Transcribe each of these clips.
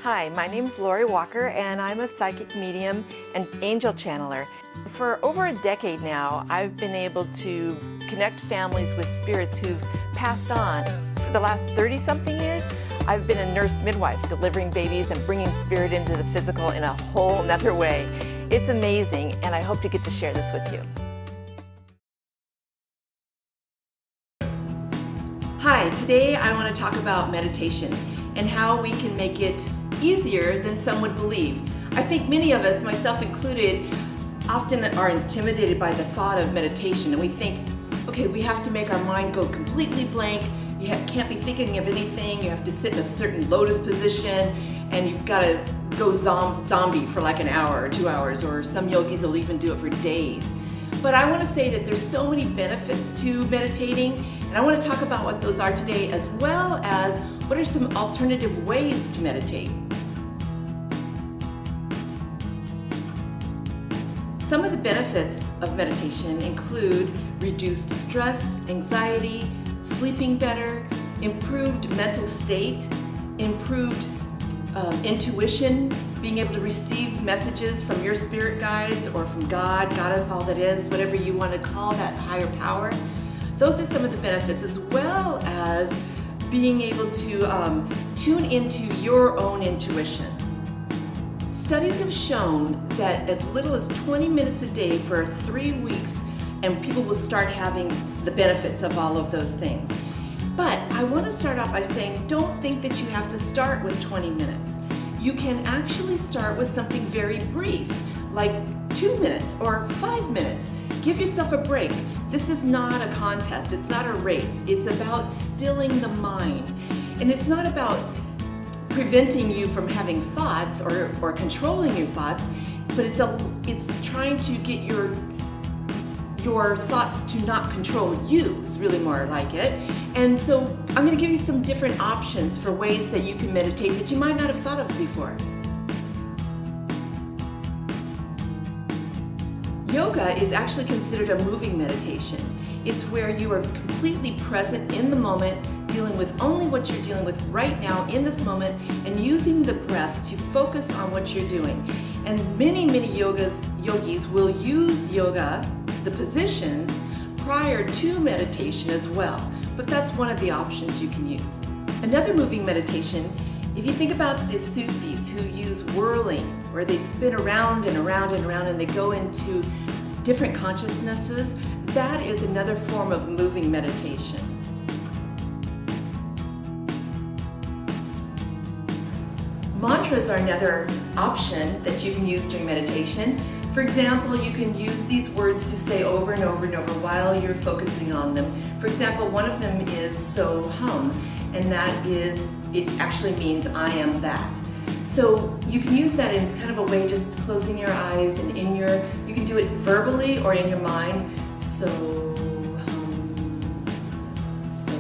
Hi, my name's Lorri Walker and I'm a psychic medium and angel channeler. For over a decade now, I've been able to connect families with spirits who've passed on. For the last 30-something years, I've been a nurse midwife, delivering babies and bringing spirit into the physical in a whole nother way. It's amazing, and I hope to get to share this with you. Hi, today I want to talk about meditation and how we can make it easier than some would believe. I think many of us, myself included, often are intimidated by the thought of meditation, and we think, okay, we have to make our mind go completely blank. You can't be thinking of anything. You have to sit in a certain lotus position, and you've got to go zombie for like an hour or 2 hours, or some yogis will even do it for days. But I want to say that there's so many benefits to meditating, and I want to talk about what those are today, as well as what are some alternative ways to meditate. Some of the benefits of meditation include reduced stress, anxiety, sleeping better, improved mental state, improved intuition, being able to receive messages from your spirit guides or from God, Goddess, all that is, whatever you want to call that higher power. Those are some of the benefits, as well as being able to tune into your own intuition. Studies have shown that as little as 20 minutes a day for 3 weeks, and people will start having the benefits of all of those things. But I want to start off by saying, don't think that you have to start with 20 minutes. You can actually start with something very brief, like 2 minutes or 5 minutes. Give yourself a break. This is not a contest. It's not a race. It's about stilling the mind. And it's not about preventing you from having thoughts or controlling your thoughts, but it's trying to get your thoughts to not control you, is really more like it. And so I'm going to give you some different options for ways that you can meditate that you might not have thought of before. Yoga is actually considered a moving meditation. It's where you are completely present in the moment, dealing with only what you're dealing with right now in this moment, and using the breath to focus on what you're doing. And many yogis will use yoga, the positions, prior to meditation as well. But that's one of the options you can use. Another moving meditation, if you think about the Sufis who use whirling, where they spin around and around and around and they go into different consciousnesses, that is another form of moving meditation. Mantras are another option that you can use during meditation. For example, you can use these words to say over and over and over while you're focusing on them. For example, one of them is so hum, and it actually means I am that. So you can use that in kind of a way, just closing your eyes and you can do it verbally or in your mind. So hum, so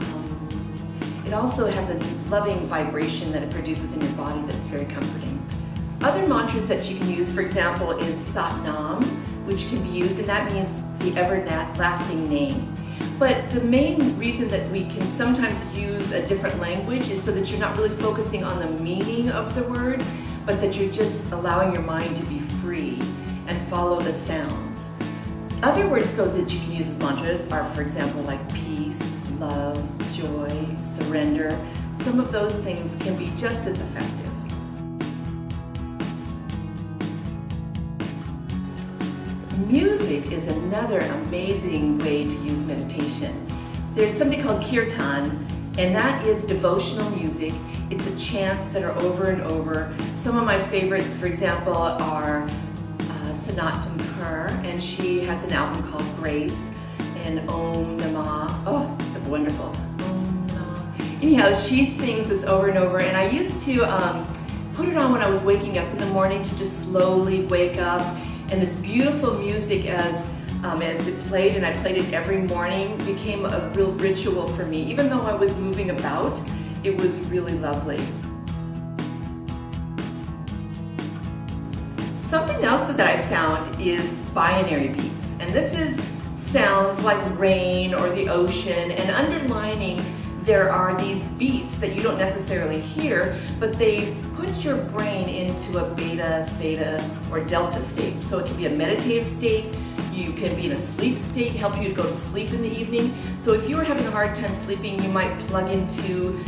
hum. It also has a loving vibration that it produces in your body that's very comforting. Other mantras that you can use, for example, is Sat Nam, which can be used, and that means the everlasting name. But the main reason that we can sometimes use a different language is so that you're not really focusing on the meaning of the word, but that you're just allowing your mind to be free and follow the sounds. Other words, though, that you can use as mantras are, for example, like peace, love, joy, surrender. Some of those things can be just as effective. Music is another amazing way to use meditation. There's something called kirtan, and that is devotional music. It's a chants that are over and over. Some of my favorites, for example, are Sanatam Kaur, and she has an album called Grace, and Om Namah. Oh, so wonderful. Om Namah. Anyhow, she sings this over and over, and I used to put it on when I was waking up in the morning to just slowly wake up. And this beautiful music as it played, and I played it every morning, became a real ritual for me. Even though I was moving about, it was really lovely. Something else that I found is binary beats. And this is sounds like rain or the ocean, and underlining there are these beats that you don't necessarily hear, but they put your brain into a beta, theta, or delta state. So it can be a meditative state, you can be in a sleep state, help you to go to sleep in the evening. So if you are having a hard time sleeping, you might plug into,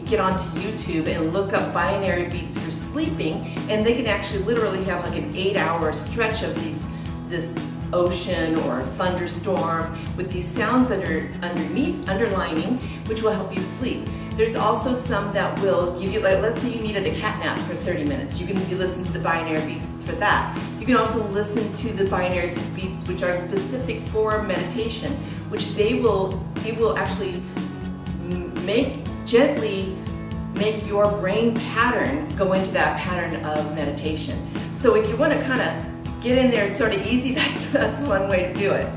get onto YouTube and look up binary beats for sleeping, and they can actually literally have like an 8-hour stretch of this ocean or thunderstorm with these sounds that are underlining, which will help you sleep. There's also some that will give you, like, let's say you needed a cat nap for 30 minutes. You can be listening to the binary beats for that. You can also listen to the binary beats which are specific for meditation, which it will actually gently make your brain pattern go into that pattern of meditation. So if you want to kind of get in there sort of easy, that's one way to do it.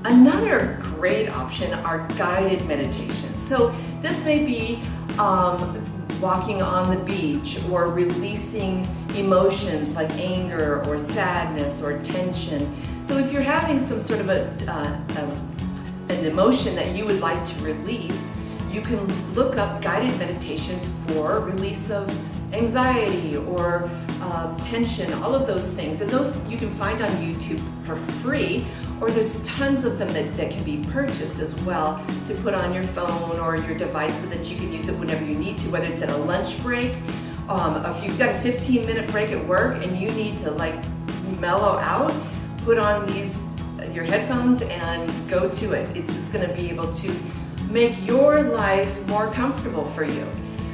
Another great option are guided meditations. So this may be walking on the beach or releasing emotions like anger or sadness or tension. So if you're having some sort of an emotion that you would like to release, you can look up guided meditations for release of anxiety or tension, all of those things. And those you can find on YouTube for free, or there's tons of them that can be purchased as well to put on your phone or your device so that you can use it whenever you need to, whether it's at a lunch break. If you've got a 15-minute break at work and you need to like mellow out, put on your headphones and go to it. It's just going to be able to make your life more comfortable for you.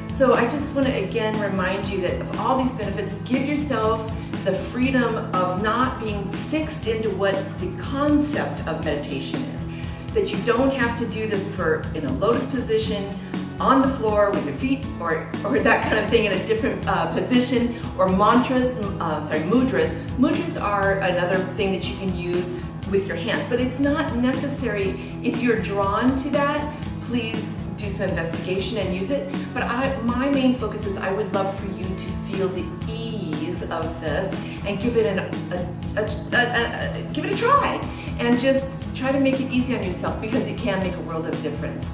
So I just want to again remind you that of all these benefits, give yourself the freedom of not being fixed into what the concept of meditation is. That you don't have to do this in a lotus position, on the floor with your feet, or that kind of thing in a different position, or mudras. Mudras are another thing that you can use with your hands, but it's not necessary. If you're drawn to that, please do some investigation and use it. But my main focus is I would love for you to feel the ease of this and give it a try, and just try to make it easy on yourself, because it can make a world of difference.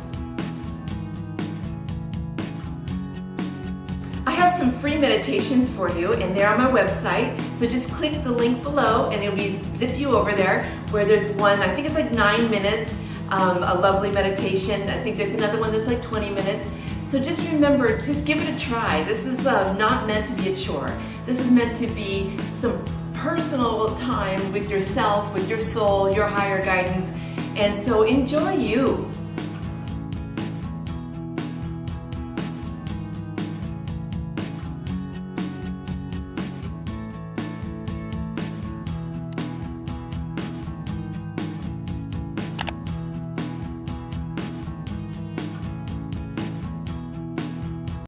I have some free meditations for you, and they're on my website. So just click the link below and it'll zip you over there, where there's one, I think it's like 9 minutes, a lovely meditation. I think there's another one that's like 20 minutes. So just remember, just give it a try. This is not meant to be a chore. This is meant to be some personal time with yourself, with your soul, your higher guidance. And so enjoy you.